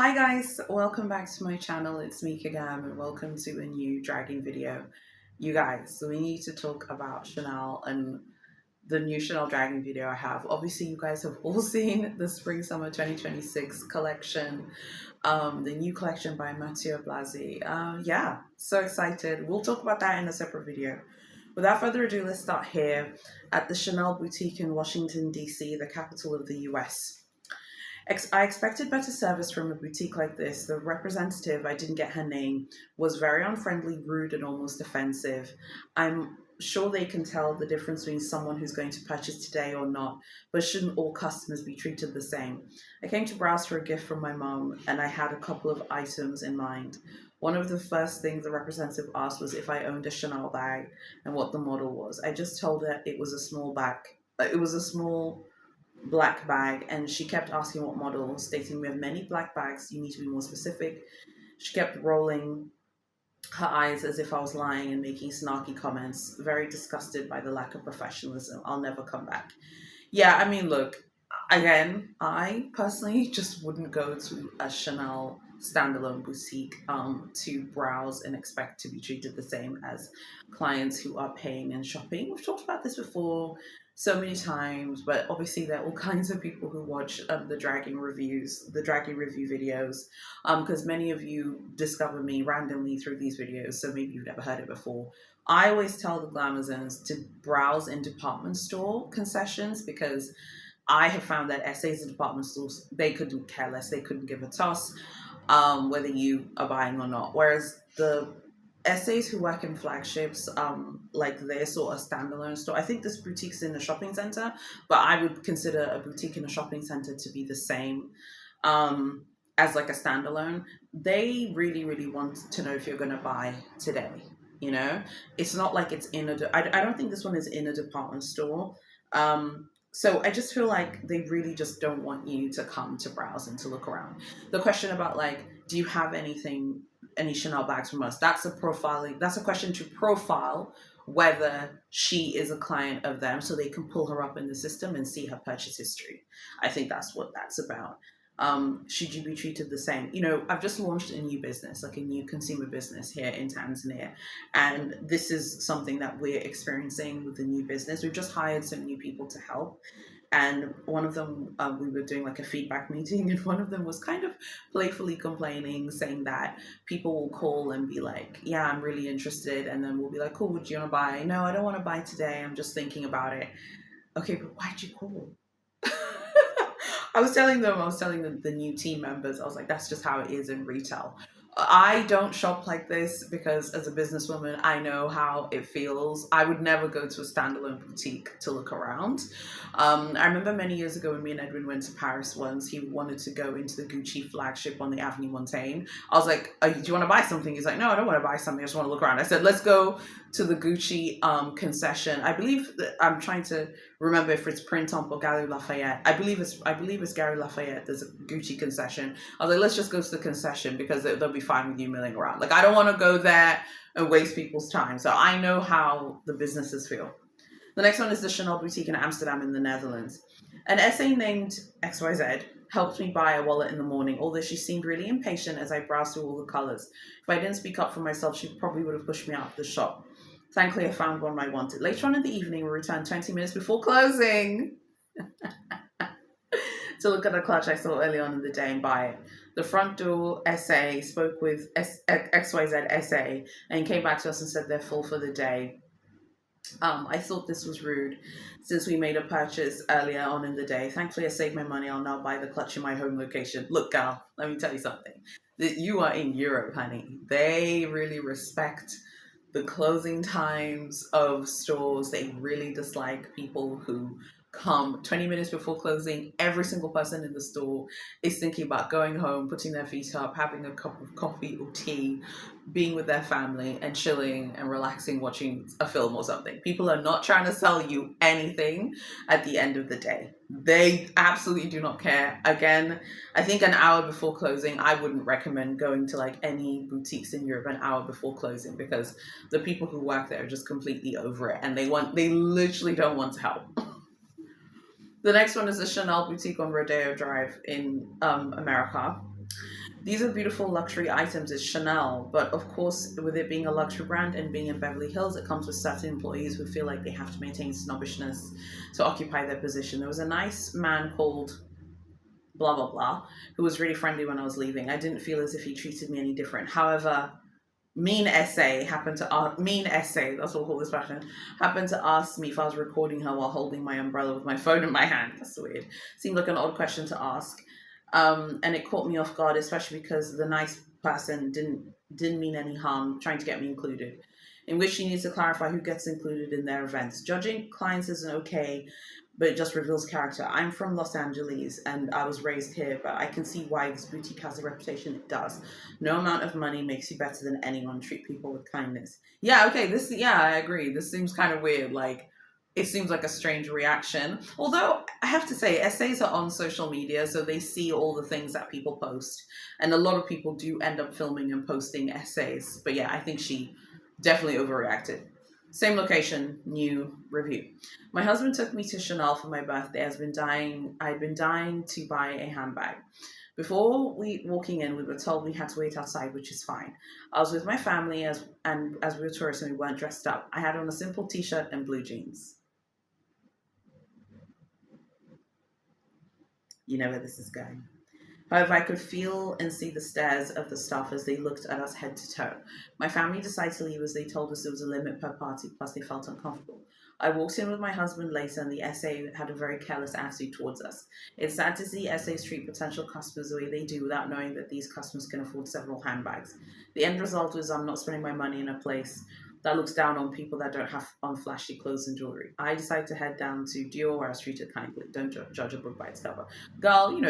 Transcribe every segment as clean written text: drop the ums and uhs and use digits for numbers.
Hi guys, welcome back to my channel. It's me Kagam and welcome to a new dragging video. You guys, so we need to talk about Chanel and the new Chanel dragging video I have. Obviously you guys have all seen the Spring Summer 2026 collection, the new collection by Mathieu Blasi. Yeah, so excited. We'll talk about that in a separate video. Without further ado, let's start here at the Chanel boutique in Washington, DC, the capital of the US. I expected better service from a boutique like this. The representative, I didn't get her name, was very unfriendly, rude, and almost offensive. I'm sure they can tell the difference between someone who's going to purchase today or not, but shouldn't all customers be treated the same? I came to browse for a gift from my mom, and I had a couple of items in mind. One of the first things the representative asked was if I owned a Chanel bag and what the model was. I just told her it was a small bag. It was a small black bag, and she kept asking what model, stating we have many black bags, you need to be more specific. She kept rolling her eyes as if I was lying and making snarky comments, very disgusted by the lack of professionalism. I'll never come back. Yeah, I mean, look, again, I personally just wouldn't go to a Chanel standalone boutique to browse and expect to be treated the same as clients who are paying and shopping. We've talked about this before so many times, but obviously there are all kinds of people who watch the dragging reviews, the dragging review videos, because many of you discover me randomly through these videos, so maybe you've never heard it before. I always tell the Glamazons to browse in department store concessions because I have found that essays in department stores, they couldn't care less, they couldn't give a toss whether you are buying or not. Whereas the essays who work in flagships like this or a standalone store, I think this boutique's in a shopping center, but I would consider a boutique in a shopping center to be the same as like a standalone. They really, really want to know if you're going to buy today. You know, it's not like it's in I don't think this one is in a department store. So I just feel like they really just don't want you to come to browse and to look around. The question about like, do you have any Chanel bags from us? That's a profiling. That's a question to profile whether she is a client of them, so they can pull her up in the system and see her purchase history. I think that's what that's about. Should you be treated the same? You know, I've just launched a new business, like a new consumer business here in Tanzania. And this is something that we're experiencing with the new business. We've just hired some new people to help. And one of them, we were doing like a feedback meeting, and one of them was kind of playfully complaining, saying that people will call and be like, yeah, I'm really interested. And then we'll be like, cool, would you want to buy? No, I don't want to buy today. I'm just thinking about it. Okay, but why'd you call? I was telling the new team members, I was like, that's just how it is in retail. I don't shop like this because as a businesswoman, I know how it feels. I would never go to a standalone boutique to look around. I remember many years ago when me and Edwin went to Paris once, he wanted to go into the Gucci flagship on the Avenue Montaigne. I was like, do you want to buy something? He's like, no, I don't want to buy something. I just want to look around. I said, let's go to the Gucci concession. I believe that I'm trying to remember if it's Printemps or Galerie Lafayette. I believe it's Galerie Lafayette. There's a Gucci concession. I was like, let's just go to the concession because they'll be fine with you milling around. Like, I don't want to go there and waste people's time. So I know how the businesses feel. The next one is the Chanel boutique in Amsterdam in the Netherlands. An essay named XYZ helped me buy a wallet in the morning, although she seemed really impatient as I browsed through all the colors. If I didn't speak up for myself, she probably would have pushed me out of the shop. Thankfully, I found one I wanted. Later on in the evening, we returned 20 minutes before closing to look at a clutch I saw early on in the day and buy it. The front door SA spoke with XYZ SA and came back to us and said they're full for the day. I thought this was rude since we made a purchase earlier on in the day. Thankfully, I saved my money. I'll now buy the clutch in my home location. Look, gal, let me tell you something. You are in Europe, honey. They really respect the closing times of stores. They really dislike people who come 20 minutes before closing. Every single person in the store is thinking about going home, putting their feet up, having a cup of coffee or tea, being with their family and chilling and relaxing, watching a film or something. People are not trying to sell you anything at the end of the day. They absolutely do not care. Again, I think an hour before closing, I wouldn't recommend going to like any boutiques in Europe an hour before closing because the people who work there are just completely over it and they literally don't want to help. The next one is a Chanel boutique on Rodeo Drive in America. These are beautiful luxury items. It's Chanel, but of course, with it being a luxury brand and being in Beverly Hills, it comes with certain employees who feel like they have to maintain snobbishness to occupy their position. There was a nice man called blah blah blah who was really friendly when I was leaving. I didn't feel as if he treated me any different. However, Mean Essay, that's what we'll call this person, happened to ask me if I was recording her while holding my umbrella with my phone in my hand. That's weird. Seemed like an odd question to ask. And it caught me off guard, especially because the nice person didn't mean any harm, trying to get me included. In which she needs to clarify who gets included in their events. Judging clients isn't okay, but it just reveals character. I'm from Los Angeles and I was raised here, but I can see why this boutique has the reputation it does. No amount of money makes you better than anyone. Treat people with kindness. Yeah, okay, I agree. This seems kind of weird. Like, it seems like a strange reaction. Although, I have to say, essays are on social media, so they see all the things that people post. And a lot of people do end up filming and posting essays. But yeah, I think she definitely overreacted. Same location, new review. My husband took me to Chanel for my birthday. I'd been dying to buy a handbag. Before we walking in, we were told we had to wait outside, which is fine. I was with my family as we were tourists and we weren't dressed up. I had on a simple t-shirt and blue jeans. You know where this is going. However, I could feel and see the stares of the staff as they looked at us head to toe. My family decided to leave as they told us there was a limit per party, plus they felt uncomfortable. I walked in with my husband later, and the SA had a very careless attitude towards us. It's sad to see SAs treat potential customers the way they do without knowing that these customers can afford several handbags. The end result was I'm not spending my money in a place that looks down on people that don't have on flashy clothes and jewelry. I decided to head down to Dior where I was treated kindly. Don't judge a book by its cover. Girl,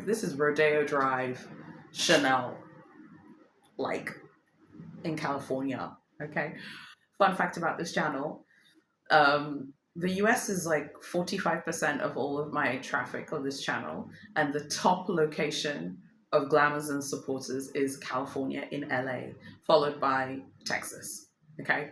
this is Rodeo Drive, Chanel, like in California. Okay. Fun fact about this channel. The US is like 45% of all of my traffic on this channel, and the top location of glamours and supporters is California in LA, followed by Texas. Okay,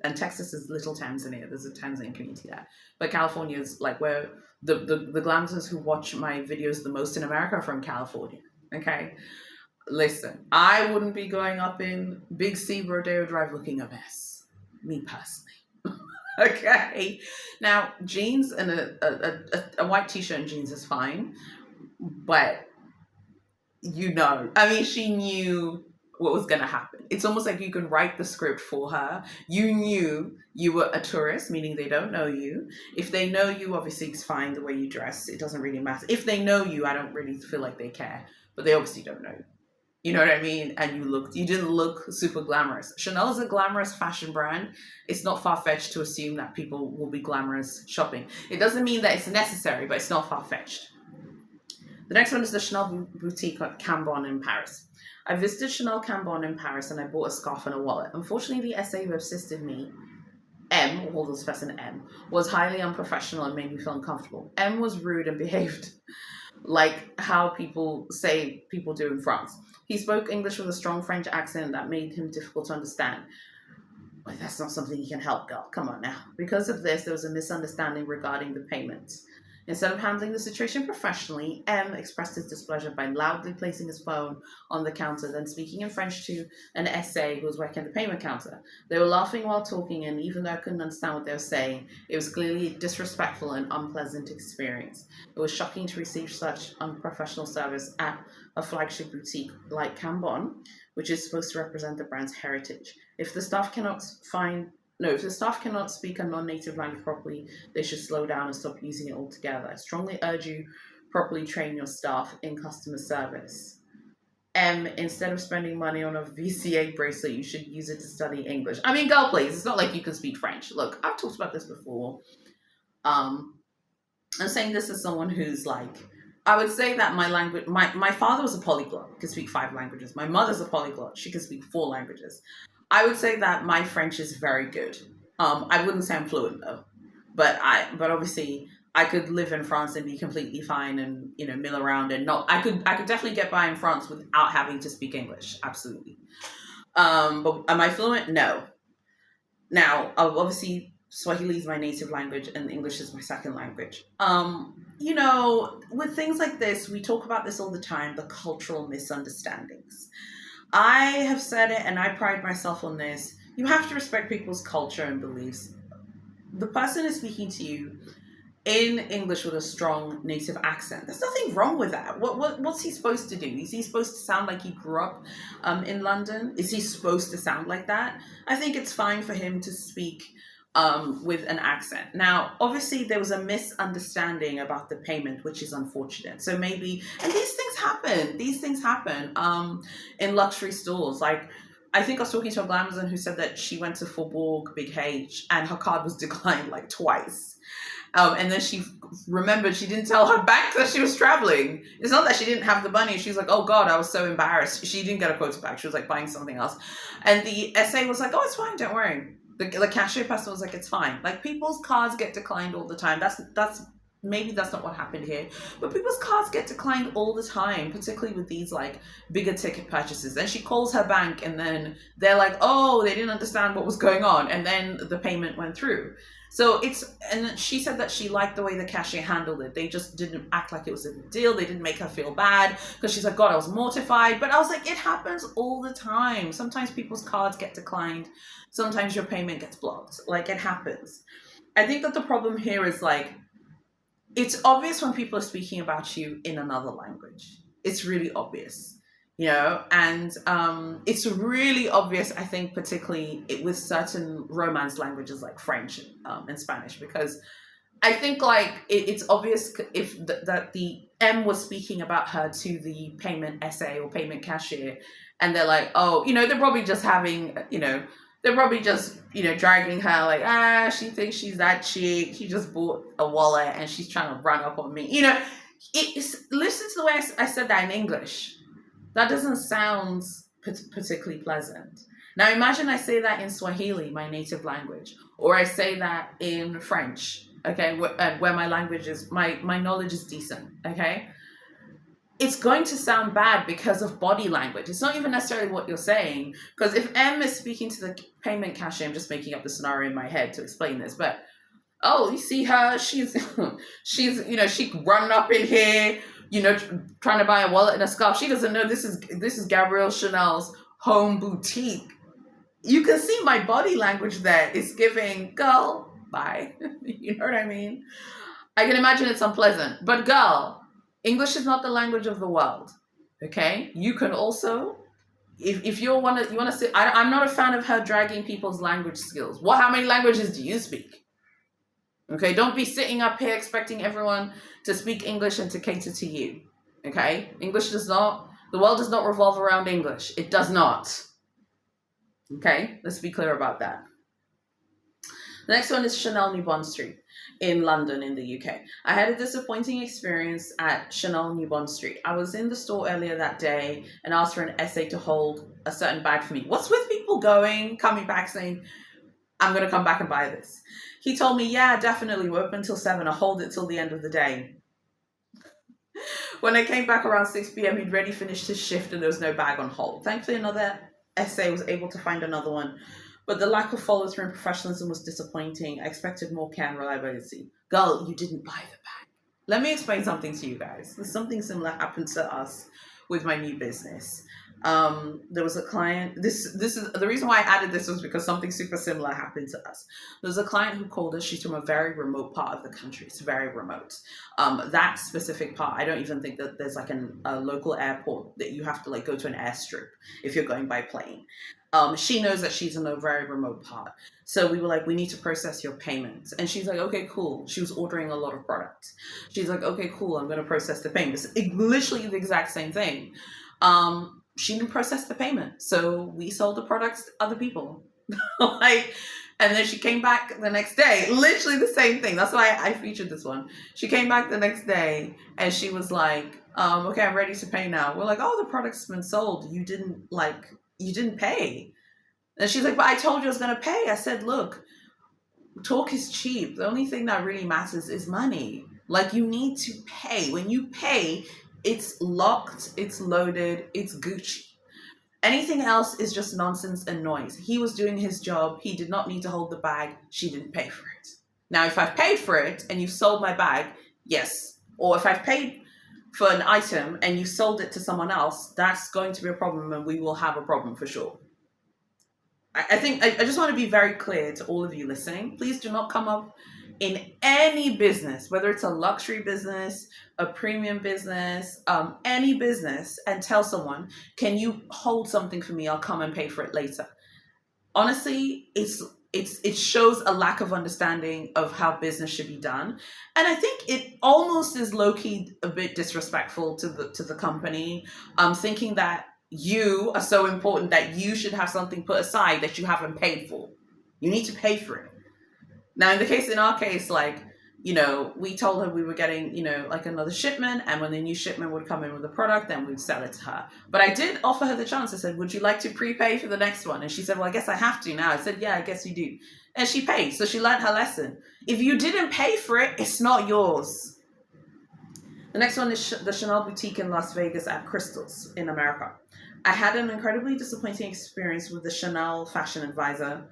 and Texas is little Tanzania. There's a Tanzanian community there, but California is like where the glamours who watch my videos the most in America are from California. Okay, listen, I wouldn't be going up in Big C Rodeo Drive looking a mess, me personally. Okay, now jeans and a white t-shirt and jeans is fine, but I mean, she knew what was going to happen. It's almost like you can write the script for her. You knew you were a tourist, meaning they don't know you. If they know you, obviously it's fine the way you dress. It doesn't really matter. If they know you, I don't really feel like they care, but they obviously don't know you. You know what I mean? And you didn't look super glamorous. Chanel is a glamorous fashion brand. It's not far-fetched to assume that people will be glamorous shopping. It doesn't mean that it's necessary, but it's not far-fetched. The next one is the Chanel boutique at Cambon in Paris. I visited Chanel Cambon in Paris and I bought a scarf and a wallet. Unfortunately, the SA who assisted me, M, we'll call this person M, was highly unprofessional and made me feel uncomfortable. M was rude and behaved like how people say people do in France. He spoke English with a strong French accent that made him difficult to understand. Well, that's not something you can help, girl. Come on now. Because of this, there was a misunderstanding regarding the payments. Instead of handling the situation professionally, M expressed his displeasure by loudly placing his phone on the counter, then speaking in French to an SA who was working at the payment counter. They were laughing while talking, and even though I couldn't understand what they were saying, it was clearly a disrespectful and unpleasant experience. It was shocking to receive such unprofessional service at a flagship boutique like Cambon, which is supposed to represent the brand's heritage. If the staff cannot speak a non-native language properly, they should slow down and stop using it altogether. I strongly urge you properly train your staff in customer service. M, instead of spending money on a VCA bracelet, you should use it to study English. I mean, girl, please, it's not like you can speak French. Look, I've talked about this before. I'm saying this as someone who's like, I would say that my language, my father was a polyglot, could speak 5 languages. My mother's a polyglot, she can speak 4 languages. I would say that my French is very good. I wouldn't say I'm fluent though, but obviously I could live in France and be completely fine and mill around and not. I could definitely get by in France without having to speak English. Absolutely. But am I fluent? No. Now, obviously, Swahili is my native language and English is my second language. With things like this, we talk about this all the time, the cultural misunderstandings. I have said it and I pride myself on this. You have to respect people's culture and beliefs. The person is speaking to you in English with a strong native accent. There's nothing wrong with that. What's he supposed to do? Is he supposed to sound like he grew up in London? Is he supposed to sound like that? I think it's fine for him to speak with an accent. Now, obviously, there was a misunderstanding about the payment, which is unfortunate. So maybe, and these things happen. These things happen in luxury stores. Like, I think I was talking to a Glamazon who said that she went to Faubourg Big H and her card was declined like twice. And then she remembered she didn't tell her bank that she was traveling. It's not that she didn't have the money. She's like, oh God, I was so embarrassed. She didn't get a quota back. She was like buying something else. And the SA was like, oh, it's fine. Don't worry. The cashier person was like, it's fine. Like, people's cards get declined all the time. Maybe that's not what happened here, but people's cards get declined all the time, particularly with these like bigger ticket purchases. And she calls her bank and then they're like, oh, they didn't understand what was going on. And then the payment went through. So and she said that she liked the way the cashier handled it. They just didn't act like it was a big deal. They didn't make her feel bad because she's like, God, I was mortified. But I was like, it happens all the time. Sometimes people's cards get declined. Sometimes your payment gets blocked. Like, it happens. I think that the problem here is like, it's obvious when people are speaking about you in another language. It's really obvious, and it's really obvious, I think, particularly with certain Romance languages like French and Spanish, because I think like it's obvious if that the M was speaking about her to the payment SA or payment cashier, and they're like, oh, they're probably just having, they're probably just, dragging her like, she thinks she's that chic. She just bought a wallet and she's trying to run up on me. Listen to the way I said that in English. That doesn't sound particularly pleasant. Now imagine I say that in Swahili, my native language, or I say that in French, okay, where my language is, my knowledge is decent, okay? It's going to sound bad because of body language. It's not even necessarily what you're saying. Because if M is speaking to the payment cashier, I'm just making up the scenario in my head to explain this, but oh, you see her, she's she running up in here, trying to buy a wallet and a scarf. She doesn't know this is Gabrielle Chanel's home boutique. You can see my body language there is giving, girl, bye. You know what I mean? I can imagine it's unpleasant, but girl, English is not the language of the world, okay? You can also, if you want to say, I'm not a fan of her dragging people's language skills. How many languages do you speak? Okay, don't be sitting up here expecting everyone to speak English and to cater to you, okay? The world does not revolve around English. It does not. Okay, let's be clear about that. The next one is Chanel New Bond Street in London in the UK. I had a disappointing experience at Chanel New Bond Street. I was in the store earlier that day and asked for an essay to hold a certain bag for me. What's with people coming back saying, I'm going to come back and buy this? He told me, yeah, definitely, we're open until 7. I'll hold it till the end of the day. When I came back around 6 p.m., he'd already finished his shift and there was no bag on hold. Thankfully, another essay was able to find another one. But the lack of follow-through and professionalism was disappointing. I expected more care and reliability. Girl, you didn't buy the bag. Let me explain something to you guys. There's something similar happened to us with my new business. There was a client, this is the reason why I added this was because something super similar happened to us. There's a client who called us. She's from a very remote part of the country. It's very remote. That specific part, I don't even think that there's like a local airport that you have to like go to an airstrip if you're going by plane. She knows that she's in a very remote part. So we were like, we need to process your payments. And she's like, okay, cool. She was ordering a lot of products. She's like, okay, cool. I'm going to process the payments. Literally the exact same thing. She didn't process the payment. So we sold the products to other people. And then she came back the next day, literally the same thing. That's why I featured this one. She came back the next day and she was like, okay, I'm ready to pay now. We're like, oh, the product's been sold. You didn't pay. And she's like, but I told you I was going to pay. I said, look, talk is cheap. The only thing that really matters is money. Like, you need to pay. When you pay, it's locked, it's loaded, it's Gucci. Anything else is just nonsense and noise. He was doing his job. He did not need to hold the bag. She didn't pay for it. Now, if I've paid for it and you've sold my bag, yes. Or if I've paid for an item and you sold it to someone else, that's going to be a problem and we will have a problem for sure. I think I just want to be very clear to all of you listening. Please do not come up in any business, whether it's a luxury business, a premium business, any business, and tell someone, can you hold something for me? I'll come and pay for it later. Honestly, it shows a lack of understanding of how business should be done. And I think it almost is low-key a bit disrespectful to the company, thinking that you are so important that you should have something put aside that you haven't paid for. You need to pay for it. Now, in our case, like, we told her we were getting, like another shipment, and when the new shipment would come in with a product, then we'd sell it to her. But I did offer her the chance. I said, would you like to prepay for the next one? And she said, well, I guess I have to now. I said, yeah, I guess you do. And she paid. So she learned her lesson. If you didn't pay for it, it's not yours. The next one is the Chanel boutique in Las Vegas at Crystals in America. I had an incredibly disappointing experience with the Chanel fashion advisor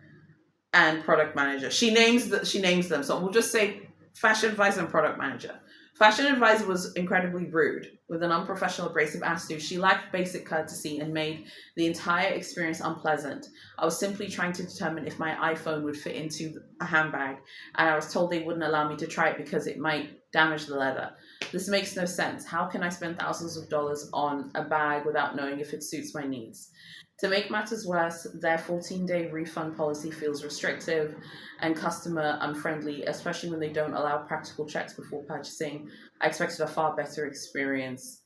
and product manager. She names them. So we'll just say fashion advisor and product manager. Fashion advisor was incredibly rude with an unprofessional, abrasive attitude. She lacked basic courtesy and made the entire experience unpleasant. I was simply trying to determine if my iPhone would fit into a handbag, and I was told they wouldn't allow me to try it because it might damage the leather. This makes no sense. How can I spend thousands of dollars on a bag without knowing if it suits my needs? To make matters worse, their 14-day refund policy feels restrictive and customer unfriendly, especially when they don't allow practical checks before purchasing. I expected a far better experience.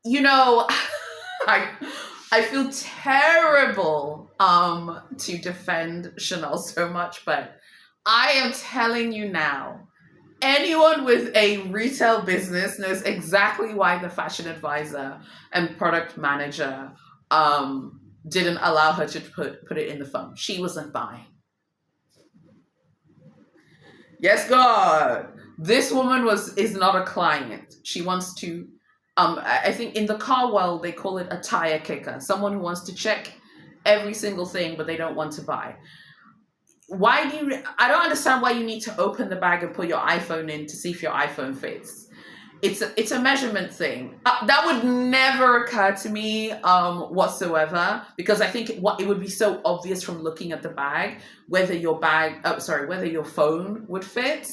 I feel terrible to defend Chanel so much, but I am telling you now, anyone with a retail business knows exactly why the fashion advisor and product manager didn't allow her to put it in the phone. She wasn't buying. Yes, God. This woman is not a client. She wants to, I think in the car world, they call it a tire kicker. Someone who wants to check every single thing, but they don't want to buy. I don't understand why you need to open the bag and put your iPhone in to see if your iPhone fits. It's a measurement thing. That would never occur to me whatsoever, because I think it would be so obvious from looking at the bag whether your phone would fit.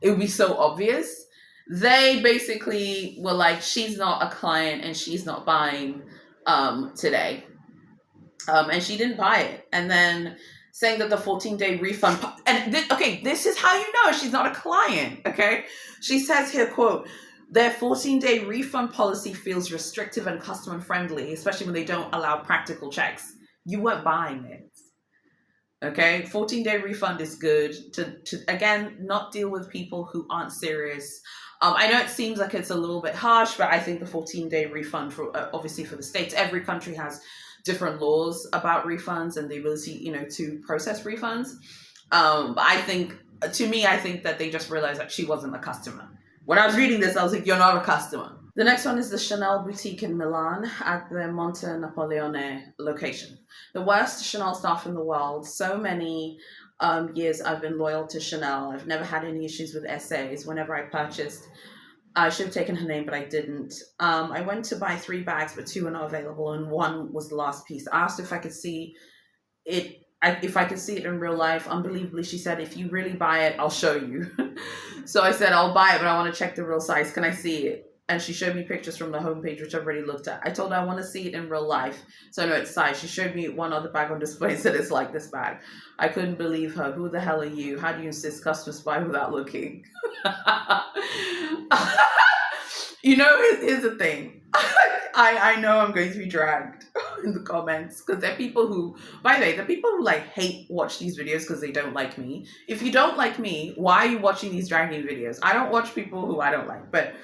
It would be so obvious. They basically were like, she's not a client and she's not buying today, and she didn't buy it. And then saying that the 14-day refund, this is how you know she's not a client. Okay, she says here, quote, their 14-day refund policy feels restrictive and customer friendly, especially when they don't allow practical checks. You weren't buying it. Okay, 14-day refund is good to again, not deal with people who aren't serious. I know it seems like it's a little bit harsh, but I think the 14-day refund, for obviously for the States, every country has different laws about refunds and the ability, to process refunds. But I think that they just realized that she wasn't a customer. When I was reading this, I was like, you're not a customer. The next one is the Chanel boutique in Milan at the Monte Napoleone location. The worst Chanel staff in the world. So many years I've been loyal to Chanel. I've never had any issues with SAs. Whenever I purchased, I should have taken her name, but I didn't. I went to buy 3 bags, but 2 were not available, and 1 was the last piece. I asked if I could see it. If I could see it in real life. Unbelievably, she said, if you really buy it, I'll show you. So I said, I'll buy it, but I want to check the real size. Can I see it? And she showed me pictures from the homepage, which I've already looked at. I told her I want to see it in real life, so I know its size. She showed me one other bag on display and said it's like this bag. I couldn't believe her. Who the hell are you? How do you insist customers buy without looking? Here's the thing. I know I'm going to be dragged in the comments, because there are people who, by the way, the people who watch these videos because they don't like me. If you don't like me, why are you watching these dragging videos? I don't watch people who I don't like, but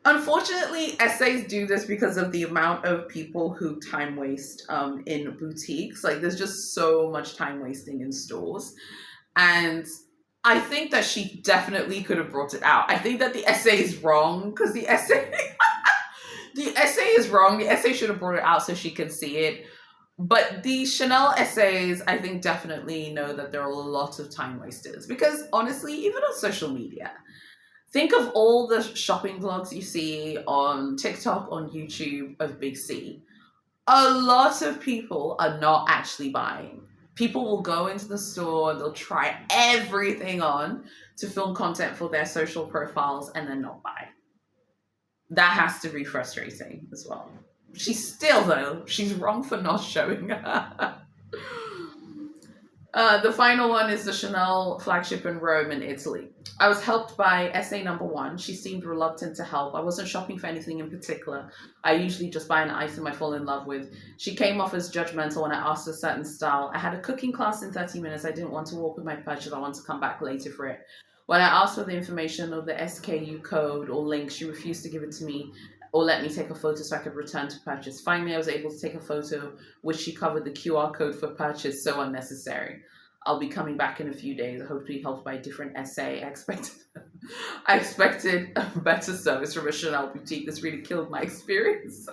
unfortunately, SAs do this because of the amount of people who time waste in boutiques. There's just so much time wasting in stores. And I think that she definitely could have brought it out. I think that the SA is wrong, because the SA The essay is wrong. The essay should have brought it out so she can see it. But the Chanel essays, I think, definitely know that there are a lot of time wasters. Because honestly, even on social media, think of all the shopping vlogs you see on TikTok, on YouTube of Big C. A lot of people are not actually buying. People will go into the store, they'll try everything on to film content for their social profiles and then not buy. That has to be frustrating as well. She's still, though, she's wrong for not showing her. The final one is the Chanel flagship in Rome in Italy. I was helped by essay number one. She seemed reluctant to help. I wasn't shopping for anything in particular. I usually just buy an item I fall in love with. She came off as judgmental when I asked a certain style. I had a cooking class in 30 minutes. I didn't want to walk with my purchase. I wanted to come back later for it. When I asked for the information of the SKU code or link, she refused to give it to me or let me take a photo so I could return to purchase. Finally, I was able to take a photo, which she covered the QR code for purchase, so unnecessary. I'll be coming back in a few days. I hope to be helped by a different essay. I expected a better service from a Chanel boutique. This really killed my experience.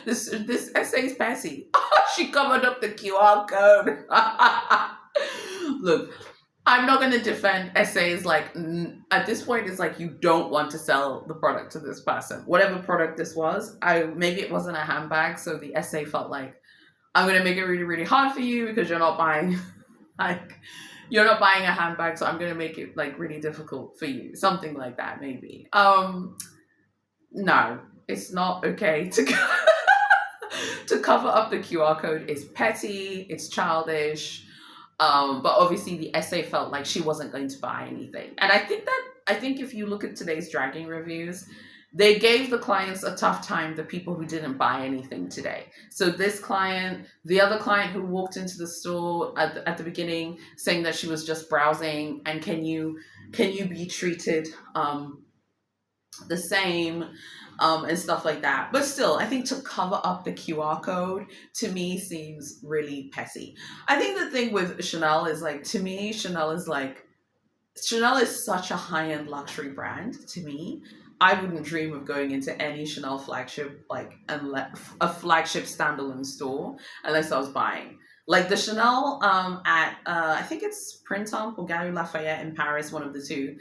This essay is petty. She covered up the QR code. Look, I'm not going to defend essays. Like, at this point, it's like you don't want to sell the product to this person. Whatever product this was, maybe it wasn't a handbag, so the essay felt like, I'm going to make it really, really hard for you because you're not buying you're not buying a handbag, so I'm going to make it like really difficult for you. Something like that, maybe. No, it's not okay to to cover up the QR code. Is petty, it's childish. But obviously the essay felt like she wasn't going to buy anything. And I think if you look at today's dragging reviews, they gave the clients a tough time, the people who didn't buy anything today. So this client, the other client who walked into the store at the beginning saying that she was just browsing and can you be treated the same and stuff like that. But still, I think to cover up the QR code to me seems really petty. I think the thing with Chanel is like, to me, Chanel is such a high-end luxury brand to me. I wouldn't dream of going into any Chanel flagship, like a flagship standalone store, unless I was buying. Like the Chanel at, I think it's Printemps or Galeries Lafayette in Paris, one of the two.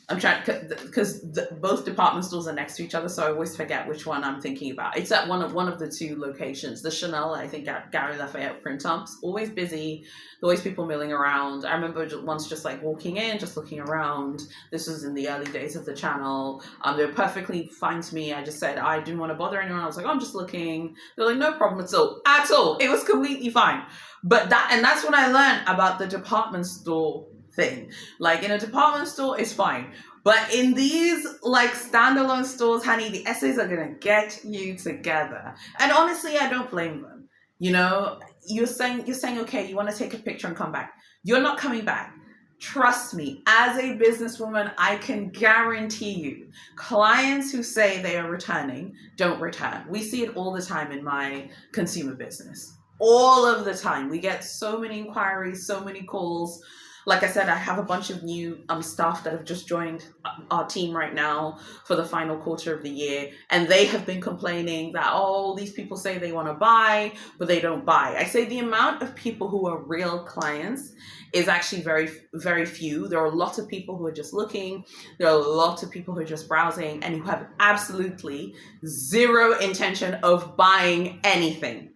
I'm trying, because both department stores are next to each other, so I always forget which one I'm thinking about. It's at one of the two locations. The Chanel, I think, at Galeries Lafayette Printemps, always busy, always people milling around. I remember once just like walking in, just looking around. This was in the early days of the channel. They were perfectly fine to me. I just said I didn't want to bother anyone. I was like, oh, I'm just looking. They're like, no problem at all. At all. It was completely fine. But that's when I learned about the department store thing. Like in a department store, it's fine. But in these like standalone stores, honey, the essays are gonna get you together. And honestly, I don't blame them. You know, you're saying, okay, you want to take a picture and come back. You're not coming back. Trust me, as a businesswoman, I can guarantee you, clients who say they are returning don't return. We see it all the time in my consumer business. All of the time. We get so many inquiries, so many calls. Like I said, I have a bunch of new staff that have just joined our team right now for the final quarter of the year. And they have been complaining that, oh, these people say they want to buy, but they don't buy. I say the amount of people who are real clients is actually very, very few. There are a lot of people who are just looking. There are a lot of people who are just browsing and who have absolutely zero intention of buying anything.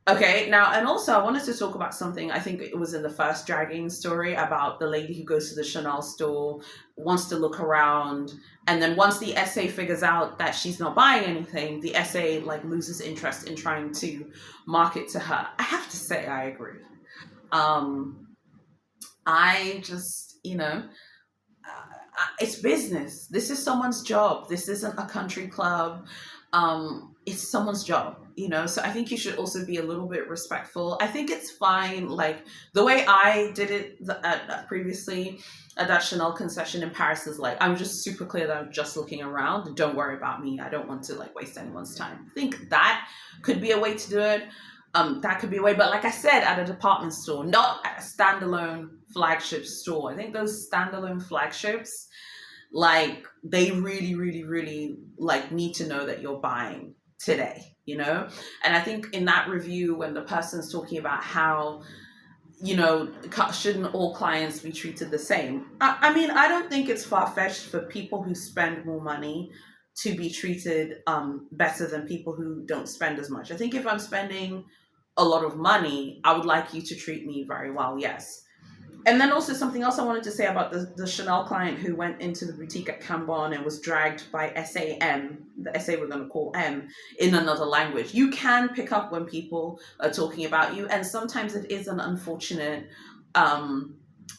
Okay, now, and also I wanted to talk about something, I think it was in the first dragging story about the lady who goes to the Chanel store, wants to look around, and then once the essay figures out that she's not buying anything, the essay like loses interest in trying to market to her. I have to say I agree. I just, it's business. This is someone's job. This isn't a country club. It's someone's job, so I think you should also be a little bit respectful. I think it's fine, like the way I did it previously at that Chanel concession in Paris is like, I'm just super clear that I'm just looking around. Don't worry about me. I don't want to like waste anyone's time. I think that could be a way to do it. That could be a way, but like I said, at a department store, not at a standalone flagship store. I think those standalone flagships, Like they really, really, really like need to know that you're buying today, you know? And I think in that review, when the person's talking about how, you know, shouldn't all clients be treated the same? I mean, I don't think it's far fetched for people who spend more money to be treated better than people who don't spend as much. I think if I'm spending a lot of money, I would like you to treat me very well, yes. And then also something else I wanted to say about the Chanel client who went into the boutique at Cambon and was dragged by SAM, the SA we're going to call M, in another language. You can pick up when people are talking about you, and sometimes it is an unfortunate,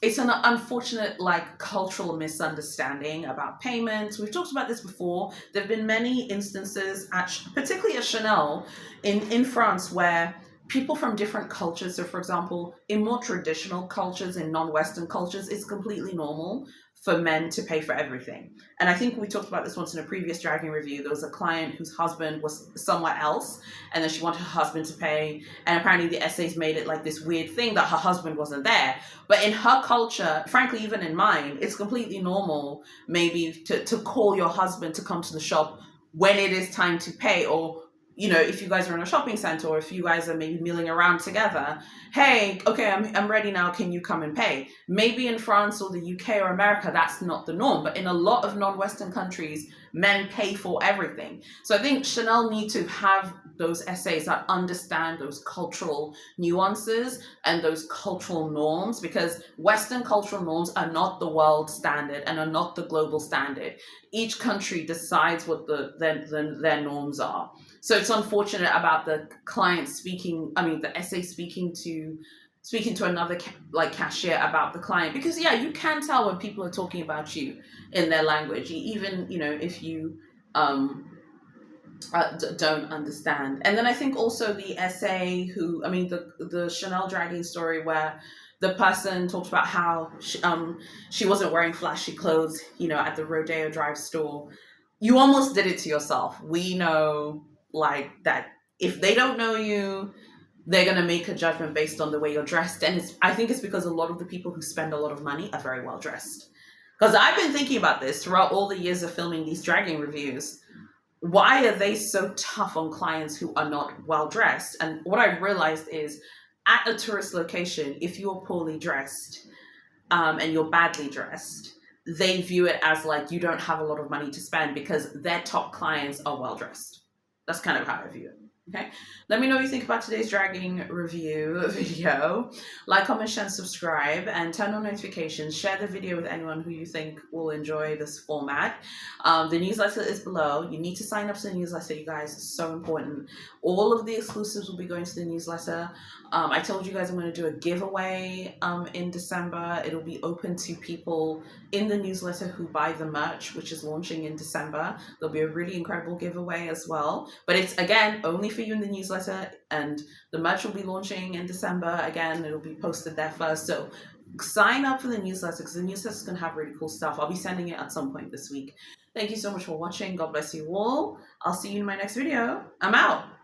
it's an unfortunate like cultural misunderstanding about payments. We've talked about this before. There have been many instances, particularly at Chanel, in France, where people from different cultures. So, for example, in more traditional cultures, in non-Western cultures, it's completely normal for men to pay for everything. And I think we talked about this once in a previous dragging review. There was a client whose husband was somewhere else, and then she wanted her husband to pay. And apparently, the essays made it like this weird thing that her husband wasn't there. But in her culture, frankly, even in mine, it's completely normal maybe to call your husband to come to the shop when it is time to pay, or you know, if you guys are in a shopping center or if you guys are maybe milling around together, hey, okay, I'm ready now. Can you come and pay? Maybe in France or the UK or America, that's not the norm. But in a lot of non-Western countries, men pay for everything. So I think Chanel need to have those essays that understand those cultural nuances and those cultural norms, because Western cultural norms are not the world standard and are not the global standard. Each country decides what their norms are. So it's unfortunate about the client speaking, I mean, the essay speaking to another like cashier about the client, because yeah, you can tell when people are talking about you in their language, even, you know, if you don't understand. And then I think also the essay who, I mean, the Chanel dragging story where the person talked about how she wasn't wearing flashy clothes, you know, at the Rodeo Drive store. You almost did it to yourself. We know like that if they don't know you, they're going to make a judgment based on the way you're dressed. And I think it's because a lot of the people who spend a lot of money are very well dressed. Because I've been thinking about this throughout all the years of filming these dragging reviews. Why are they so tough on clients who are not well dressed? And what I've realized is at a tourist location, if you're poorly dressed and you're badly dressed, they view it as like you don't have a lot of money to spend because their top clients are well dressed. That's kind of how I view it. Okay, let me know what you think about today's dragging review video. Like, comment, share, and subscribe, and turn on notifications. Share the video with anyone who you think will enjoy this format. The newsletter is below. You need to sign up to the newsletter, you guys. It's so important. All of the exclusives will be going to the newsletter. I told you guys I'm going to do a giveaway in December. It'll be open to people in the newsletter who buy the merch, which is launching in December. There'll be a really incredible giveaway as well. But it's, again, only for you in the newsletter, and the merch will be launching in December. Again, it'll be posted there first. So sign up for the newsletter, because the newsletter is going to have really cool stuff. I'll be sending it at some point this week. Thank you so much for watching. God bless you all. I'll see you in my next video. I'm out.